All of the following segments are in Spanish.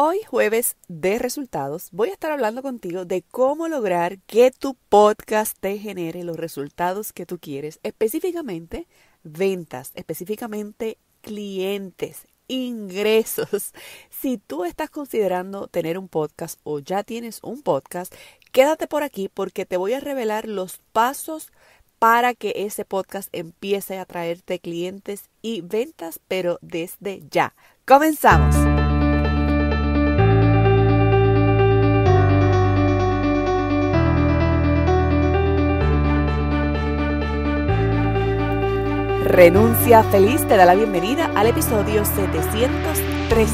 Hoy, jueves de resultados, voy a estar hablando contigo de cómo lograr que tu podcast te genere los resultados que tú quieres, específicamente ventas, específicamente clientes, ingresos. Si tú estás considerando tener un podcast o ya tienes un podcast, quédate por aquí porque te voy a revelar los pasos para que ese podcast empiece a traerte clientes y ventas, pero desde ya. ¡Comenzamos! Renuncia Feliz te da la bienvenida al episodio 713.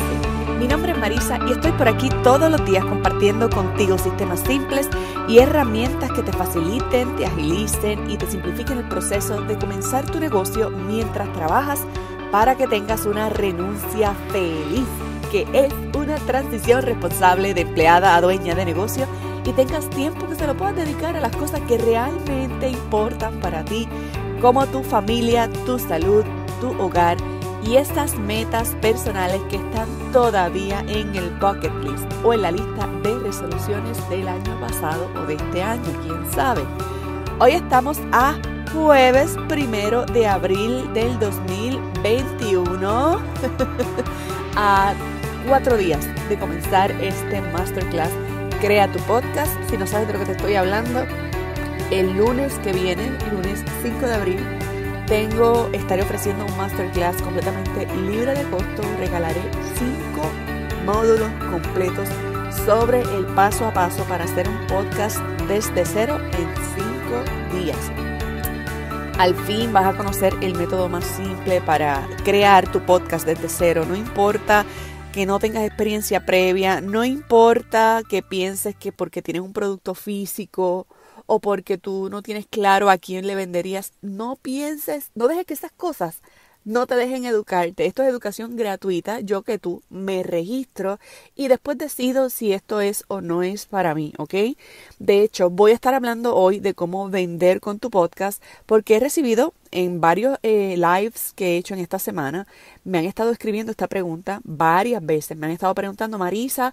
Mi nombre es Marisa y estoy por aquí todos los días compartiendo contigo sistemas simples y herramientas que te faciliten, te agilicen y te simplifiquen el proceso de comenzar tu negocio mientras trabajas para que tengas una renuncia feliz, que es una transición responsable de empleada a dueña de negocio y tengas tiempo que se lo puedas dedicar a las cosas que realmente importan para ti, como tu familia, tu salud, tu hogar y estas metas personales que están todavía en el bucket list o en la lista de resoluciones del año pasado o de este año, quién sabe. Hoy estamos a jueves 1 de abril del 2021, a 4 días de comenzar este masterclass Crea tu Podcast. Si no sabes de lo que te estoy hablando, el lunes que viene, lunes 5 de abril, estaré ofreciendo un masterclass completamente libre de costo. Regalaré 5 módulos completos sobre el paso a paso para hacer un podcast desde cero en 5 días. Al fin vas a conocer el método más simple para crear tu podcast desde cero. No importa que no tengas experiencia previa, no importa que pienses que porque tienes un producto físico o porque tú no tienes claro a quién le venderías, no pienses, no dejes que esas cosas no te dejen educarte. Esto es educación gratuita. Yo que tú me registro y después decido si esto es o no es para mí, ¿ok? De hecho, voy a estar hablando hoy de cómo vender con tu podcast porque he recibido en varios lives que he hecho en esta semana, me han estado escribiendo esta pregunta varias veces. Me han estado preguntando, Marisa,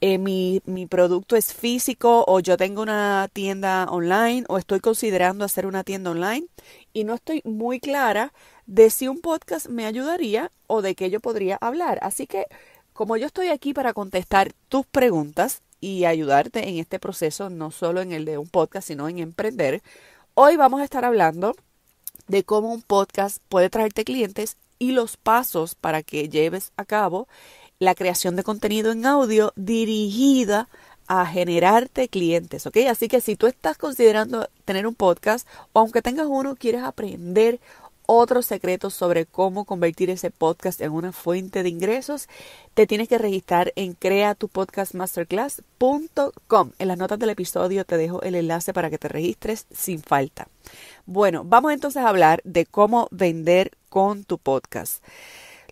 mi producto es físico o yo tengo una tienda online o estoy considerando hacer una tienda online y no estoy muy clara de si un podcast me ayudaría o de qué yo podría hablar. Así que, como yo estoy aquí para contestar tus preguntas y ayudarte en este proceso, no solo en el de un podcast, sino en emprender, hoy vamos a estar hablando de cómo un podcast puede traerte clientes y los pasos para que lleves a cabo la creación de contenido en audio dirigida a generarte clientes, ¿ok? Así que si tú estás considerando tener un podcast o aunque tengas uno, quieres aprender otros secretos sobre cómo convertir ese podcast en una fuente de ingresos, te tienes que registrar en creatupodcastmasterclass.com. En las notas del episodio te dejo el enlace para que te registres sin falta. Bueno, vamos entonces a hablar de cómo vender con tu podcast.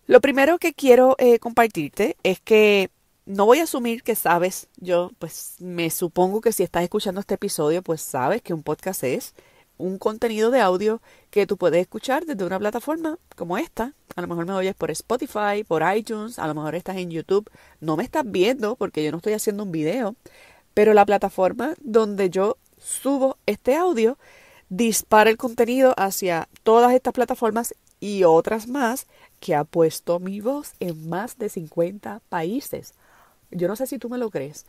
Lo primero que quiero compartirte es que no voy a asumir que sabes, yo pues me supongo que si estás escuchando este episodio, pues sabes que un podcast es un contenido de audio que tú puedes escuchar desde una plataforma como esta. A lo mejor me oyes por Spotify, por iTunes, a lo mejor estás en YouTube. No me estás viendo porque yo no estoy haciendo un video, pero la plataforma donde yo subo este audio dispara el contenido hacia todas estas plataformas y otras más que ha puesto mi voz en más de 50 países. Yo no sé si tú me lo crees.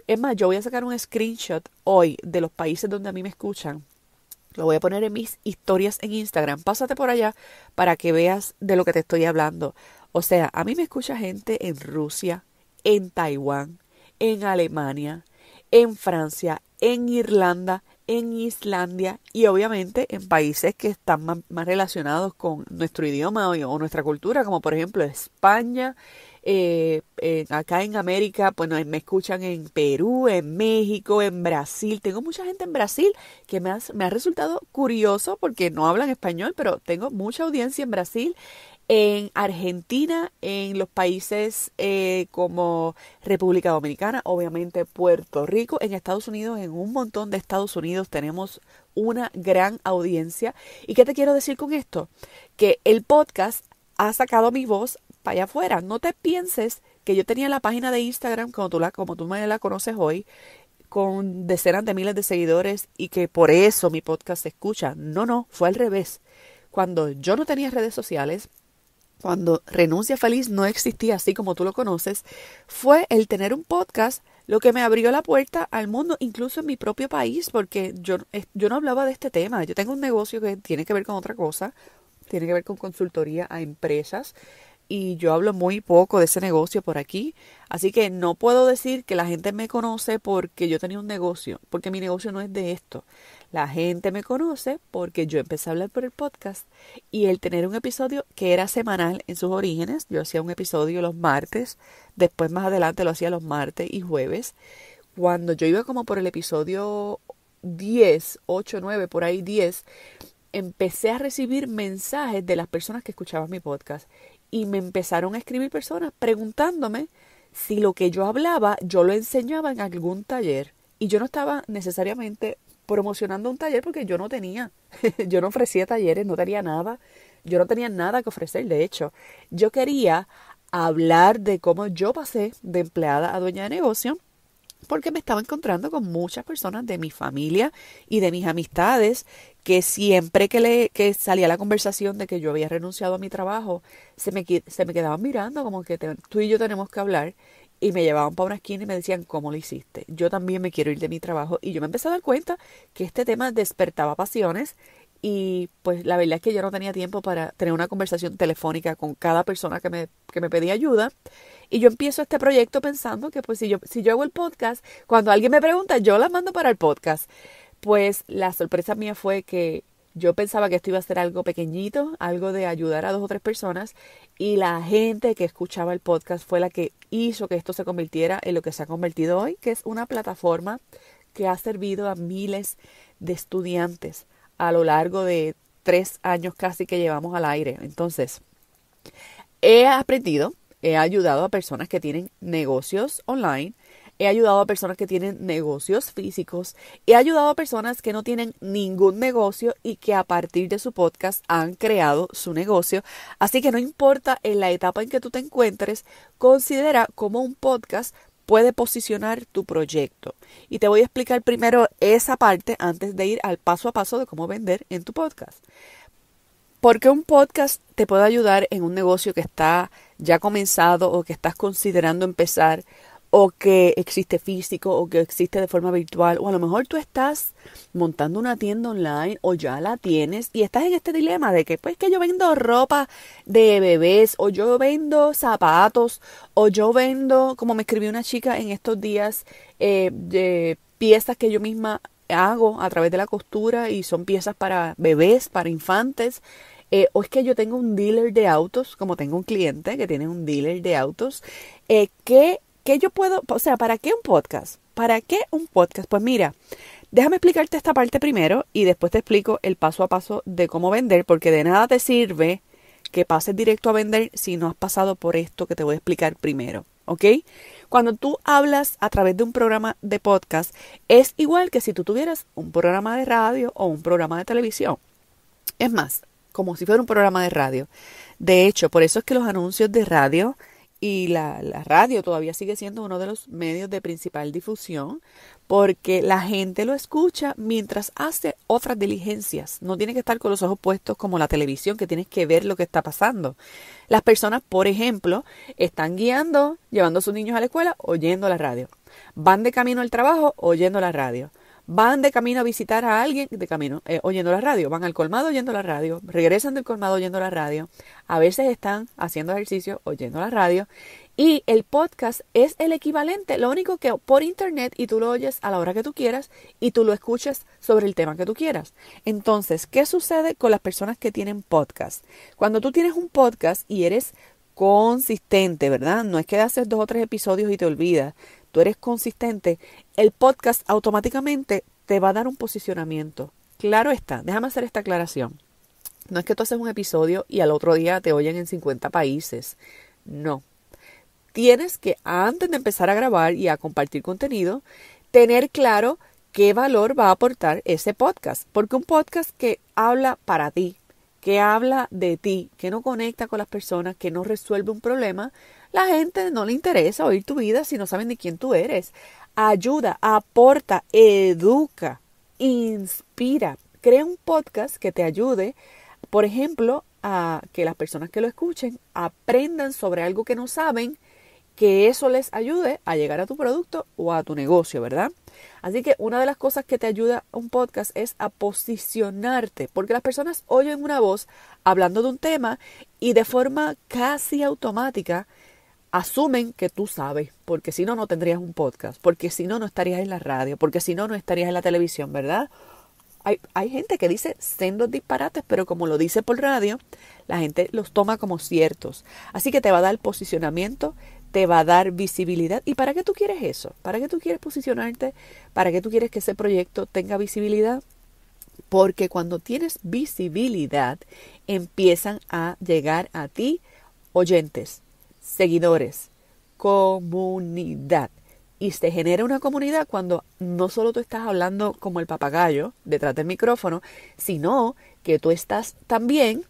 Es más, yo voy a sacar un screenshot hoy de los países donde a mí me escuchan. Lo voy a poner en mis historias en Instagram. Pásate por allá para que veas de lo que te estoy hablando. O sea, a mí me escucha gente en Rusia, en Taiwán, en Alemania, en Francia, en Irlanda, en Islandia y obviamente en países que están más relacionados con nuestro idioma o nuestra cultura, como por ejemplo España. Acá en América, bueno, me escuchan en Perú, en México, en Brasil. Tengo mucha gente en Brasil que me ha resultado curioso porque no hablan español, pero tengo mucha audiencia en Brasil, en Argentina, en los países como República Dominicana, obviamente Puerto Rico, en Estados Unidos, en un montón de Estados Unidos tenemos una gran audiencia. ¿Y qué te quiero decir con esto? Que el podcast ha sacado mi voz para allá afuera. No te pienses que yo tenía la página de Instagram, como tú me la conoces hoy, con decenas de miles de seguidores y que por eso mi podcast se escucha. No, fue al revés. Cuando yo no tenía redes sociales, cuando Renuncia Feliz no existía así como tú lo conoces, fue el tener un podcast lo que me abrió la puerta al mundo, incluso en mi propio país, porque yo no hablaba de este tema. Yo tengo un negocio que tiene que ver con otra cosa, tiene que ver con consultoría a empresas, y yo hablo muy poco de ese negocio por aquí, así que no puedo decir que la gente me conoce porque yo tenía un negocio, porque mi negocio no es de esto. La gente me conoce porque yo empecé a hablar por el podcast y el tener un episodio que era semanal en sus orígenes. Yo hacía un episodio los martes, después más adelante lo hacía los martes y jueves. Cuando yo iba como por el episodio 10, 8, 9, por ahí 10, empecé a recibir mensajes de las personas que escuchaban mi podcast y me empezaron a escribir personas preguntándome si lo que yo hablaba yo lo enseñaba en algún taller, y yo no estaba necesariamente promocionando un taller porque yo no tenía, yo no ofrecía talleres, no tenía nada, yo no tenía nada que ofrecer. De hecho, yo quería hablar de cómo yo pasé de empleada a dueña de negocio, porque me estaba encontrando con muchas personas de mi familia y de mis amistades que siempre que salía la conversación de que yo había renunciado a mi trabajo, se me quedaban mirando como que tú y yo tenemos que hablar, y me llevaban para una esquina y me decían, ¿cómo lo hiciste? Yo también me quiero ir de mi trabajo, y yo me empecé a dar cuenta que este tema despertaba pasiones, y pues la verdad es que yo no tenía tiempo para tener una conversación telefónica con cada persona que me pedía ayuda. Y yo empiezo este proyecto pensando que pues si yo hago el podcast, cuando alguien me pregunta, yo la mando para el podcast. Pues la sorpresa mía fue que yo pensaba que esto iba a ser algo pequeñito, algo de ayudar a 2 o 3 personas, y la gente que escuchaba el podcast fue la que hizo que esto se convirtiera en lo que se ha convertido hoy, que es una plataforma que ha servido a miles de estudiantes a lo largo de 3 años casi que llevamos al aire. Entonces, he ayudado a personas que tienen negocios online, he ayudado a personas que tienen negocios físicos, he ayudado a personas que no tienen ningún negocio y que a partir de su podcast han creado su negocio. Así que no importa en la etapa en que tú te encuentres, considera cómo un podcast puede posicionar tu proyecto. Y te voy a explicar primero esa parte antes de ir al paso a paso de cómo vender en tu podcast. Porque un podcast te puede ayudar en un negocio que está ya comenzado o que estás considerando empezar, o que existe físico o que existe de forma virtual, o a lo mejor tú estás montando una tienda online o ya la tienes y estás en este dilema de que pues que yo vendo ropa de bebés, o yo vendo zapatos, o yo vendo, como me escribió una chica en estos días, de piezas que yo misma hago a través de la costura y son piezas para bebés, para infantes. O es que yo tengo un dealer de autos, como tengo un cliente que tiene un dealer de autos, ¿qué yo puedo, o sea, ¿para qué un podcast? ¿Para qué un podcast? Pues mira, déjame explicarte esta parte primero y después te explico el paso a paso de cómo vender, porque de nada te sirve que pases directo a vender si no has pasado por esto que te voy a explicar primero, ¿ok? Cuando tú hablas a través de un programa de podcast, es igual que si tú tuvieras un programa de radio o un programa de televisión. Es más, como si fuera un programa de radio. De hecho, por eso es que los anuncios de radio y la radio todavía sigue siendo uno de los medios de principal difusión, porque la gente lo escucha mientras hace otras diligencias. No tiene que estar con los ojos puestos como la televisión, que tienes que ver lo que está pasando. Las personas, por ejemplo, están guiando, llevando a sus niños a la escuela, oyendo la radio. Van de camino al trabajo, oyendo la radio. Van de camino a visitar a alguien, oyendo la radio. Van al colmado oyendo la radio. Regresan del colmado oyendo la radio. A veces están haciendo ejercicio oyendo la radio. Y el podcast es el equivalente. Lo único que por internet, y tú lo oyes a la hora que tú quieras y tú lo escuchas sobre el tema que tú quieras. Entonces, ¿qué sucede con las personas que tienen podcast? Cuando tú tienes un podcast y eres consistente, ¿verdad? No es que haces 2 o 3 episodios y te olvidas. Tú eres consistente, el podcast automáticamente te va a dar un posicionamiento. Claro está, déjame hacer esta aclaración. No es que tú haces un episodio y al otro día te oyen en 50 países. No. Tienes que, antes de empezar a grabar y a compartir contenido, tener claro qué valor va a aportar ese podcast. Porque un podcast que habla para ti, que habla de ti, que no conecta con las personas, que no resuelve un problema, la gente no le interesa oír tu vida si no saben ni quién tú eres. Ayuda, aporta, educa, inspira. Crea un podcast que te ayude, por ejemplo, a que las personas que lo escuchen aprendan sobre algo que no saben, que eso les ayude a llegar a tu producto o a tu negocio, ¿verdad? Así que una de las cosas que te ayuda un podcast es a posicionarte, porque las personas oyen una voz hablando de un tema y de forma casi automática asumen que tú sabes, porque si no, no tendrías un podcast, porque si no, no estarías en la radio, porque si no, no estarías en la televisión, ¿verdad? Hay gente que dice sendos disparates, pero como lo dice por radio, la gente los toma como ciertos. Así que te va a dar posicionamiento, te va a dar visibilidad. ¿Y para qué tú quieres eso? ¿Para qué tú quieres posicionarte? ¿Para qué tú quieres que ese proyecto tenga visibilidad? Porque cuando tienes visibilidad, empiezan a llegar a ti oyentes, seguidores, comunidad. Y se genera una comunidad cuando no solo tú estás hablando como el papagayo detrás del micrófono, sino que tú estás también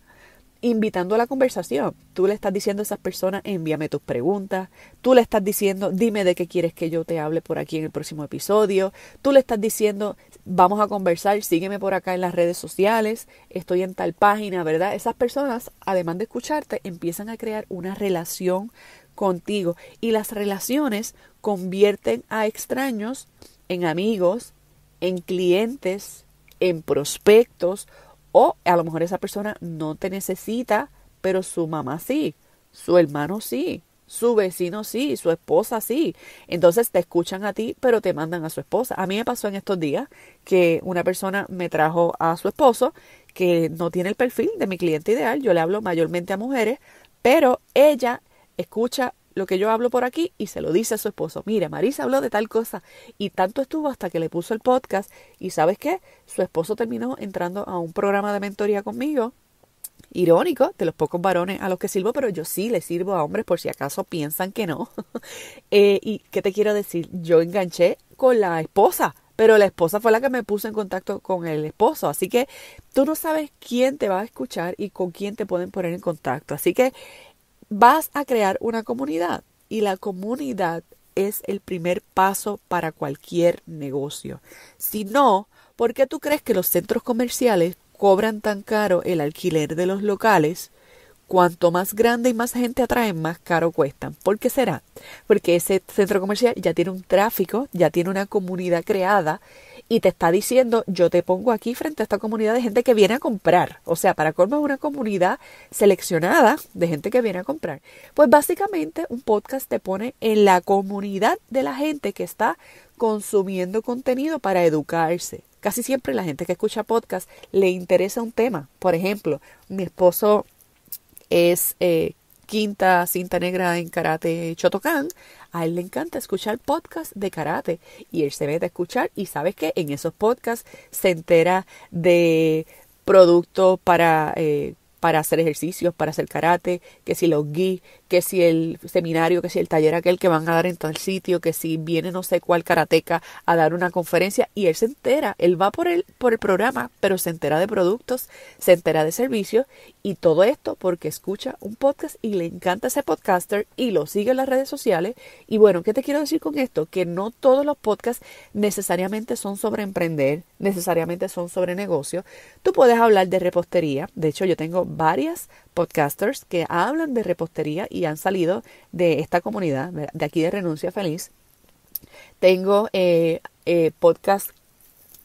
invitando a la conversación. Tú le estás diciendo a esas personas, envíame tus preguntas. Tú le estás diciendo, dime de qué quieres que yo te hable por aquí en el próximo episodio. Tú le estás diciendo, vamos a conversar, sígueme por acá en las redes sociales, estoy en tal página, ¿verdad? Esas personas, además de escucharte, empiezan a crear una relación contigo. Y las relaciones convierten a extraños en amigos, en clientes, en prospectos, o a lo mejor esa persona no te necesita, pero su mamá sí, su hermano sí, su vecino sí, su esposa sí. Entonces te escuchan a ti, pero te mandan a su esposa. A mí me pasó en estos días que una persona me trajo a su esposo, que no tiene el perfil de mi cliente ideal. Yo le hablo mayormente a mujeres, pero ella escucha lo que yo hablo por aquí y se lo dice a su esposo. Mira, Marisa habló de tal cosa y tanto estuvo hasta que le puso el podcast y ¿sabes qué? Su esposo terminó entrando a un programa de mentoría conmigo. Irónico, de los pocos varones a los que sirvo, pero yo sí le sirvo a hombres por si acaso piensan que no. ¿Y qué te quiero decir? Yo enganché con la esposa, pero la esposa fue la que me puso en contacto con el esposo. Así que tú no sabes quién te va a escuchar y con quién te pueden poner en contacto. Así que vas a crear una comunidad y la comunidad es el primer paso para cualquier negocio. Si no, ¿por qué tú crees que los centros comerciales cobran tan caro el alquiler de los locales? Cuanto más grande y más gente atraen, más caro cuestan. ¿Por qué será? Porque ese centro comercial ya tiene un tráfico, ya tiene una comunidad creada y te está diciendo, yo te pongo aquí frente a esta comunidad de gente que viene a comprar. O sea, para colmo es una comunidad seleccionada de gente que viene a comprar. Pues básicamente un podcast te pone en la comunidad de la gente que está consumiendo contenido para educarse. Casi siempre la gente que escucha podcast le interesa un tema. Por ejemplo, mi esposo es quinta cinta negra en karate Shotokan. A él le encanta escuchar podcasts de karate y él se mete a escuchar y sabes que en esos podcasts se entera de productos para hacer ejercicios, para hacer karate, que si los gi, que si el seminario, que si el taller aquel que van a dar en tal sitio, que si viene no sé cuál karateca a dar una conferencia y él se entera, él va por el programa, pero se entera de productos, se entera de servicios y todo esto porque escucha un podcast y le encanta ese podcaster y lo sigue en las redes sociales. Y bueno, ¿qué te quiero decir con esto? Que no todos los podcasts necesariamente son sobre emprender, necesariamente son sobre negocio. Tú puedes hablar de repostería. De hecho, yo tengo varias podcasters que hablan de repostería y han salido de esta comunidad, de aquí de Renuncia Feliz. Tengo podcast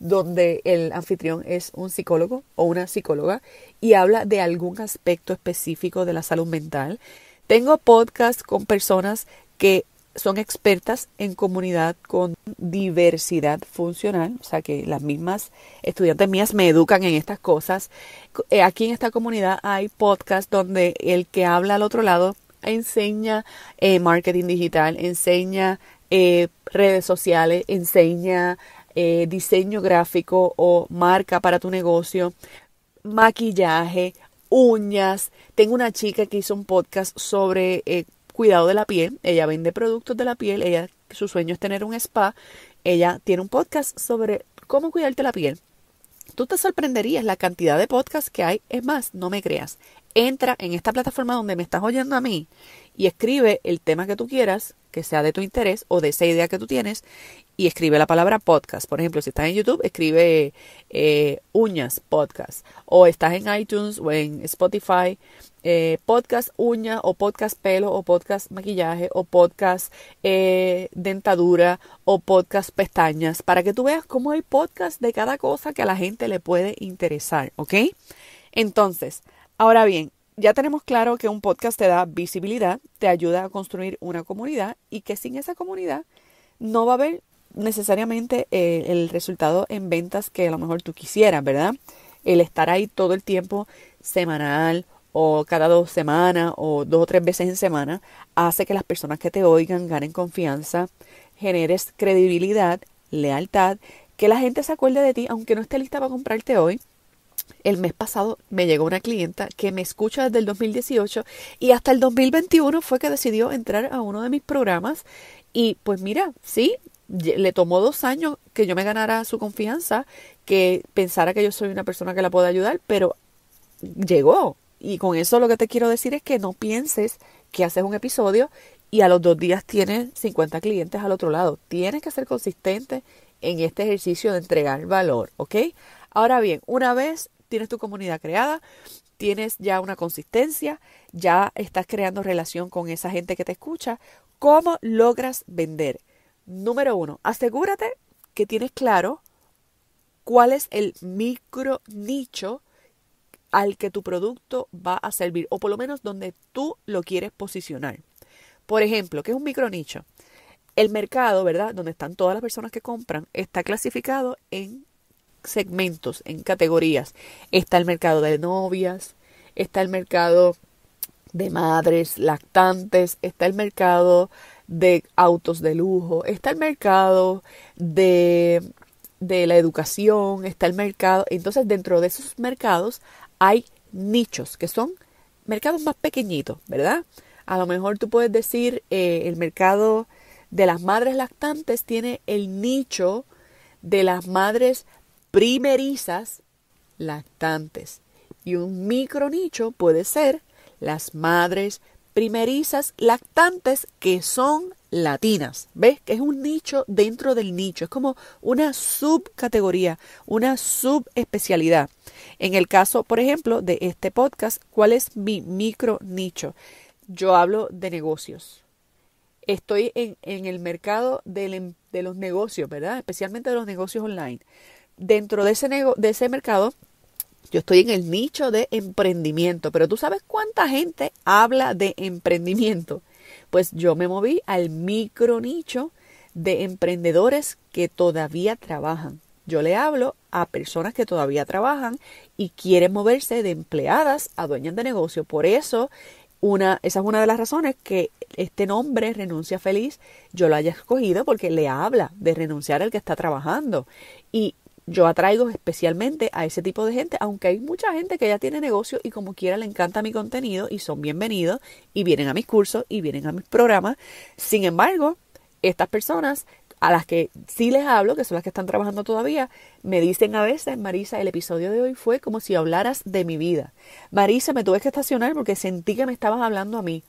donde el anfitrión es un psicólogo o una psicóloga y habla de algún aspecto específico de la salud mental. Tengo podcast con personas que son expertas en comunidad con diversidad funcional, o sea que las mismas estudiantes mías me educan en estas cosas. Aquí en esta comunidad hay podcast donde el que habla al otro lado enseña marketing digital, enseña redes sociales, enseña diseño gráfico o marca para tu negocio, maquillaje, uñas. Tengo una chica que hizo un podcast sobre cuidado de la piel. Ella vende productos de la piel. Su sueño es tener un spa. Ella tiene un podcast sobre cómo cuidarte la piel. Tú te sorprenderías la cantidad de podcasts que hay. Es más, no me creas. Entra en esta plataforma donde me estás oyendo a mí y escribe el tema que tú quieras, que sea de tu interés o de esa idea que tú tienes, y escribe la palabra podcast. Por ejemplo, si estás en YouTube, escribe uñas podcast, o estás en iTunes o en Spotify, podcast uña, o podcast pelo, o podcast maquillaje, o podcast dentadura, o podcast pestañas, para que tú veas cómo hay podcast de cada cosa que a la gente le puede interesar, ¿ok? Entonces, ahora bien, ya tenemos claro que un podcast te da visibilidad, te ayuda a construir una comunidad, y que sin esa comunidad no va a haber necesariamente el resultado en ventas que a lo mejor tú quisieras, ¿verdad? El estar ahí todo el tiempo, semanal o cada 2 semanas o 2 o 3 veces en semana, hace que las personas que te oigan ganen confianza, generes credibilidad, lealtad, que la gente se acuerde de ti aunque no esté lista para comprarte hoy. El mes pasado me llegó una clienta que me escucha desde el 2018 y hasta el 2021 fue que decidió entrar a uno de mis programas, y pues mira, sí, le tomó 2 años que yo me ganara su confianza, que pensara que yo soy una persona que la puede ayudar, pero llegó. Y con eso lo que te quiero decir es que no pienses que haces un episodio y a los 2 días tienes 50 clientes al otro lado. Tienes que ser consistente en este ejercicio de entregar valor, ¿ok? Ahora bien, una vez tienes tu comunidad creada, tienes ya una consistencia, ya estás creando relación con esa gente que te escucha, ¿cómo logras vender? Número 1, asegúrate que tienes claro cuál es el micro nicho al que tu producto va a servir, o por lo menos donde tú lo quieres posicionar. Por ejemplo, ¿qué es un micro nicho? El mercado, ¿verdad?, donde están todas las personas que compran, está clasificado en segmentos, en categorías. Está el mercado de novias, está el mercado de madres lactantes, está el mercado de autos de lujo, está el mercado de la educación, está el mercado. Entonces, dentro de esos mercados hay nichos que son mercados más pequeñitos, ¿verdad? A lo mejor tú puedes decir el mercado de las madres lactantes tiene el nicho de las madres primerizas lactantes, y un micro nicho puede ser las madres primerizas lactantes que son latinas. ¿Ves? Que es un nicho dentro del nicho, es como una subcategoría, una subespecialidad. En el caso, por ejemplo, de este podcast, ¿cuál es mi micro nicho? Yo hablo de negocios. Estoy en el mercado de los negocios, ¿verdad? Especialmente de los negocios online. Dentro de ese mercado, yo estoy en el nicho de emprendimiento. Pero ¿tú sabes cuánta gente habla de emprendimiento? Pues yo me moví al micro nicho de emprendedores que todavía trabajan. Yo le hablo a personas que todavía trabajan y quieren moverse de empleadas a dueñas de negocio. Por eso, esa es una de las razones que este nombre, Renuncia Feliz, yo lo haya escogido, porque le habla de renunciar al que está trabajando. Y yo atraigo especialmente a ese tipo de gente, aunque hay mucha gente que ya tiene negocio y como quiera le encanta mi contenido y son bienvenidos y vienen a mis cursos y vienen a mis programas. Sin embargo, estas personas a las que sí les hablo, que son las que están trabajando todavía, me dicen a veces: Marisa, el episodio de hoy fue como si hablaras de mi vida. Marisa, me tuve que estacionar porque sentí que me estabas hablando a mí.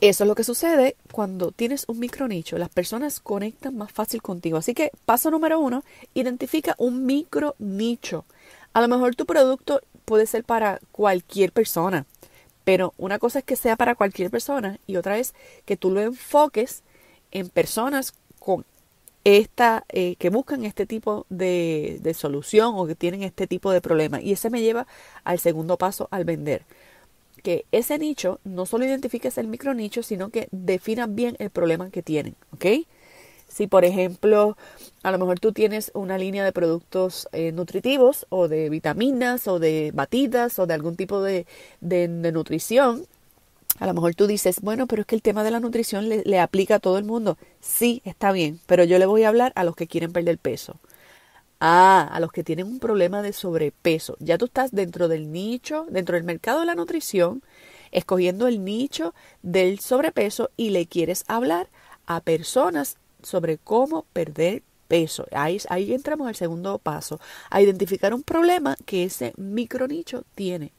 Eso es lo que sucede cuando tienes un micro nicho. Las personas conectan más fácil contigo. Así que paso número 1, identifica un micro nicho. A lo mejor tu producto puede ser para cualquier persona, pero una cosa es que sea para cualquier persona y otra es que tú lo enfoques en personas con que buscan este tipo de solución o que tienen este tipo de problema. Y ese me lleva al segundo paso al vender. Que ese nicho no solo identifiques el micro nicho, sino que definas bien el problema que tienen, ¿ok? Si, por ejemplo, a lo mejor tú tienes una línea de productos nutritivos o de vitaminas o de batidas o de algún tipo de nutrición, a lo mejor tú dices: bueno, pero es que el tema de la nutrición le aplica a todo el mundo. Sí, está bien, pero yo le voy a hablar a los que quieren perder peso. A los que tienen un problema de sobrepeso. Ya tú estás dentro del nicho, dentro del mercado de la nutrición, escogiendo el nicho del sobrepeso y le quieres hablar a personas sobre cómo perder peso. Ahí entramos al segundo paso, a identificar un problema que ese micronicho tiene.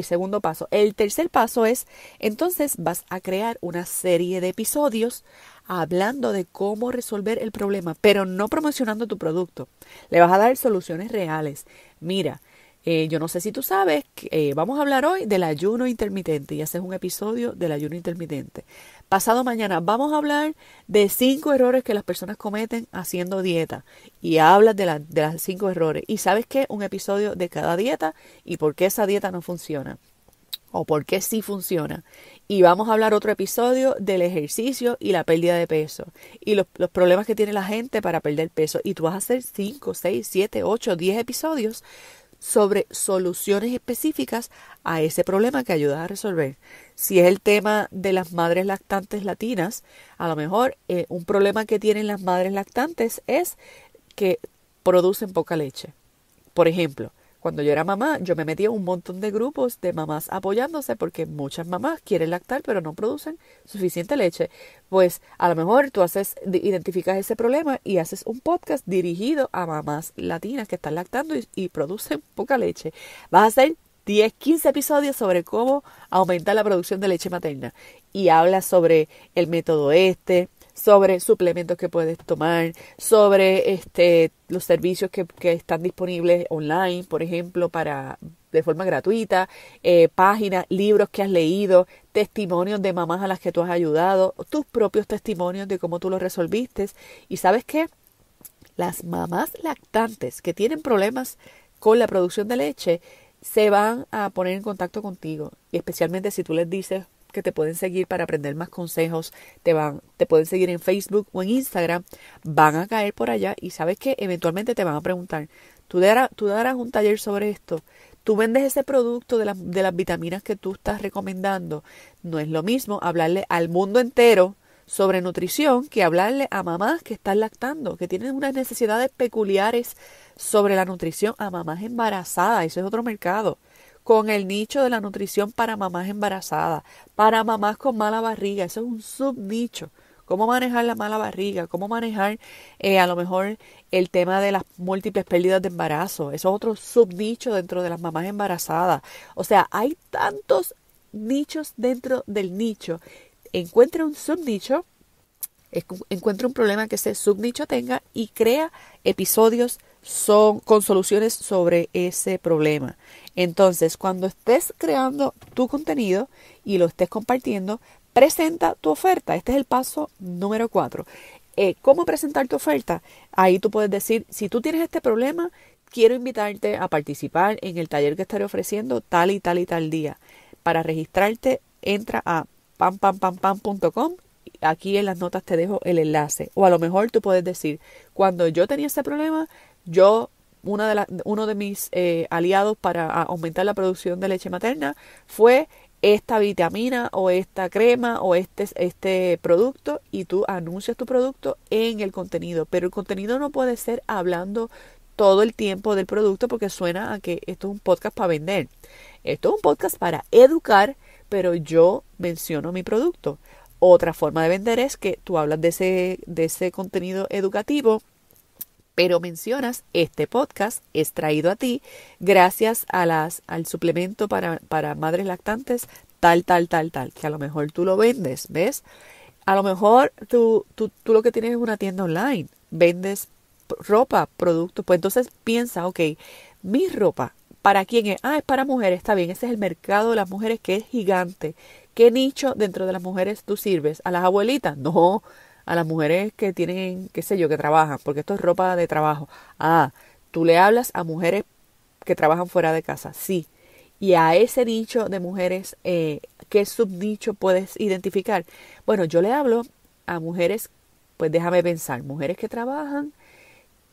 Segundo paso. El tercer paso es, entonces vas a crear una serie de episodios hablando de cómo resolver el problema, pero no promocionando tu producto. Le vas a dar soluciones reales. Mira, yo no sé si tú sabes, vamos a hablar hoy del ayuno intermitente y haces un episodio del ayuno intermitente. Pasado mañana vamos a hablar de 5 errores que las personas cometen haciendo dieta y hablas de las 5 errores. Y ¿sabes qué? Un episodio de cada dieta y por qué esa dieta no funciona o por qué sí funciona. Y vamos a hablar otro episodio del ejercicio y la pérdida de peso y los problemas que tiene la gente para perder peso. Y tú vas a hacer 5, 6, 7, 8, 10 episodios sobre soluciones específicas a ese problema que ayudas a resolver. Si es el tema de las madres lactantes latinas, a lo mejor un problema que tienen las madres lactantes es que producen poca leche. Por ejemplo, cuando yo era mamá, yo me metía en un montón de grupos de mamás apoyándose porque muchas mamás quieren lactar pero no producen suficiente leche. Pues a lo mejor tú identificas ese problema y haces un podcast dirigido a mamás latinas que están lactando y producen poca leche. Vas a hacer 10, 15 episodios sobre cómo aumentar la producción de leche materna y hablas sobre el método sobre suplementos que puedes tomar, sobre los servicios que están disponibles online, por ejemplo, de forma gratuita, páginas, libros que has leído, testimonios de mamás a las que tú has ayudado, tus propios testimonios de cómo tú lo resolviste. Y ¿sabes qué? Las mamás lactantes que tienen problemas con la producción de leche se van a poner en contacto contigo, y especialmente si tú les dices que te pueden seguir para aprender más consejos, te pueden seguir en Facebook o en Instagram, van a caer por allá y sabes que eventualmente te van a preguntar, ¿tú darás un taller sobre esto? ¿Tú vendes ese producto de las vitaminas que tú estás recomendando? No es lo mismo hablarle al mundo entero sobre nutrición que hablarle a mamás que están lactando, que tienen unas necesidades peculiares sobre la nutrición, a mamás embarazadas. Eso es otro mercado. Con el nicho de la nutrición para mamás embarazadas, para mamás con mala barriga, eso es un subnicho. Cómo manejar la mala barriga, cómo manejar a lo mejor el tema de las múltiples pérdidas de embarazo, eso es otro subnicho dentro de las mamás embarazadas. O sea, hay tantos nichos dentro del nicho. Encuentra un subnicho, encuentra un problema que ese subnicho tenga y crea episodios con soluciones sobre ese problema. Entonces, cuando estés creando tu contenido y lo estés compartiendo, presenta tu oferta. Este es el paso número 4. ¿Cómo presentar tu oferta? Ahí tú puedes decir, si tú tienes este problema, quiero invitarte a participar en el taller que estaré ofreciendo tal y tal y tal día. Para registrarte, entra a pampampam.com. Aquí en las notas te dejo el enlace. O a lo mejor tú puedes decir, cuando yo tenía este problema, uno de mis aliados para aumentar la producción de leche materna fue esta vitamina o esta crema o este producto, y tú anuncias tu producto en el contenido. Pero el contenido no puede ser hablando todo el tiempo del producto porque suena a que esto es un podcast para vender. Esto es un podcast para educar, pero yo menciono mi producto. Otra forma de vender es que tú hablas de ese contenido educativo, pero mencionas este podcast es traído a ti gracias al suplemento para madres lactantes tal, que a lo mejor tú lo vendes, ¿ves? A lo mejor tú lo que tienes es una tienda online, vendes ropa, productos, pues entonces piensa, ok, mi ropa, ¿para quién es? Es para mujeres, está bien, ese es el mercado de las mujeres que es gigante. ¿Qué nicho dentro de las mujeres tú sirves? ¿A las abuelitas? No, a las mujeres que tienen, qué sé yo, que trabajan, porque esto es ropa de trabajo. Tú le hablas a mujeres que trabajan fuera de casa, sí. Y a ese nicho de mujeres, ¿qué subnicho puedes identificar? Bueno, yo le hablo a mujeres, pues déjame pensar, mujeres que trabajan,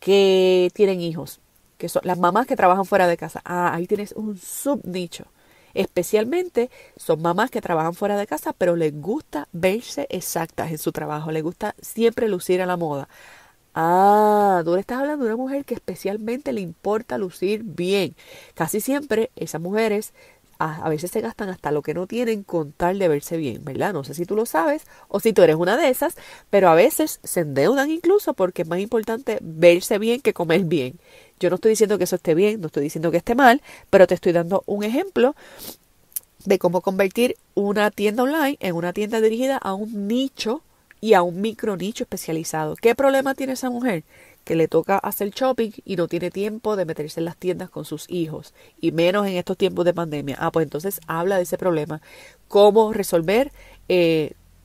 que tienen hijos, que son las mamás que trabajan fuera de casa. Ahí tienes un subnicho. Especialmente son mamás que trabajan fuera de casa, pero les gusta verse exactas en su trabajo, les gusta siempre lucir a la moda. Tú le estás hablando de una mujer que especialmente le importa lucir bien. Casi siempre esas mujeres a veces se gastan hasta lo que no tienen con tal de verse bien, ¿verdad? No sé si tú lo sabes o si tú eres una de esas, pero a veces se endeudan incluso porque es más importante verse bien que comer bien. Yo no estoy diciendo que eso esté bien, no estoy diciendo que esté mal, pero te estoy dando un ejemplo de cómo convertir una tienda online en una tienda dirigida a un nicho y a un micro nicho especializado. ¿Qué problema tiene esa mujer? Que le toca hacer shopping y no tiene tiempo de meterse en las tiendas con sus hijos, y menos en estos tiempos de pandemia. Pues entonces habla de ese problema. Cómo resolver,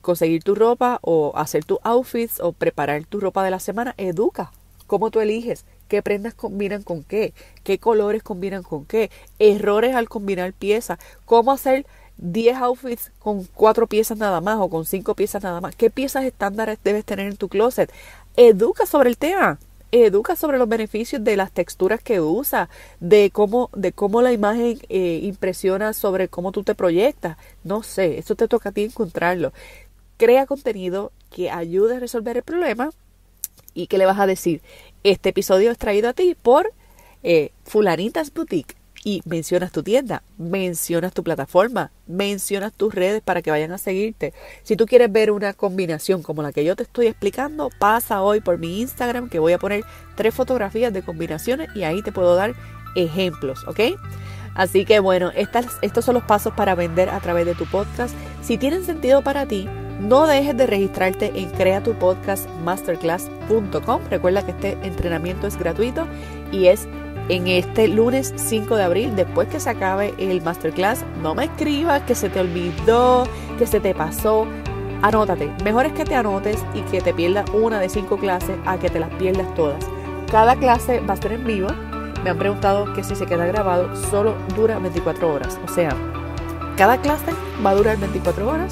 conseguir tu ropa o hacer tus outfits o preparar tu ropa de la semana. Educa. ¿Cómo tú eliges? ¿Qué prendas combinan con qué? ¿Qué colores combinan con qué? Errores al combinar piezas. ¿Cómo hacer 10 outfits con 4 piezas nada más o con 5 piezas nada más? ¿Qué piezas estándares debes tener en tu closet? Educa sobre el tema. Educa sobre los beneficios de las texturas que usa, de cómo la imagen impresiona sobre cómo tú te proyectas. No sé, eso te toca a ti encontrarlo. Crea contenido que ayude a resolver el problema. ¿Y qué le vas a decir? Este episodio es traído a ti por Fulanitas Boutique. Y mencionas tu tienda, mencionas tu plataforma, mencionas tus redes para que vayan a seguirte. Si tú quieres ver una combinación como la que yo te estoy explicando, pasa hoy por mi Instagram, que voy a poner 3 fotografías de combinaciones y ahí te puedo dar ejemplos, ¿ok? Así que bueno, estos son los pasos para vender a través de tu podcast. Si tienen sentido para ti, no dejes de registrarte en creatupodcastmasterclass.com. Recuerda que este entrenamiento es gratuito y es en este lunes 5 de abril, después que se acabe el masterclass. No me escribas que se te olvidó, que se te pasó. Anótate. Mejor es que te anotes y que te pierdas una de 5 clases a que te las pierdas todas. Cada clase va a ser en vivo. Me han preguntado que si se queda grabado, solo dura 24 horas. O sea, cada clase va a durar 24 horas.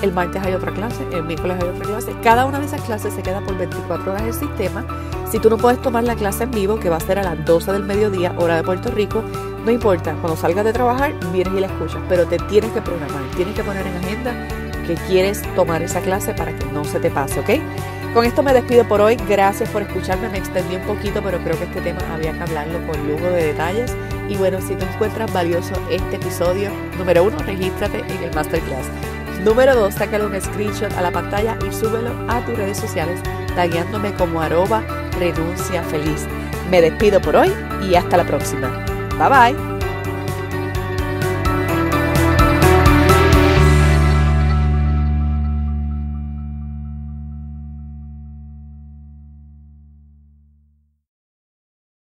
El martes hay otra clase, el miércoles hay otra clase. Cada una de esas clases se queda por 24 horas el sistema. Si tú no puedes tomar la clase en vivo, que va a ser a las 12 del mediodía, hora de Puerto Rico, no importa. Cuando salgas de trabajar, vienes y la escuchas. Pero te tienes que programar, tienes que poner en agenda que quieres tomar esa clase para que no se te pase, ¿ok? Con esto me despido por hoy. Gracias por escucharme. Me extendí un poquito, pero creo que este tema había que hablarlo con lujo de detalles. Y bueno, si tú encuentras valioso este episodio, número 1, regístrate en el Masterclass. Número 2, sácale un screenshot a la pantalla y súbelo a tus redes sociales, tagueándome como @renunciafeliz. Me despido por hoy y hasta la próxima. Bye bye.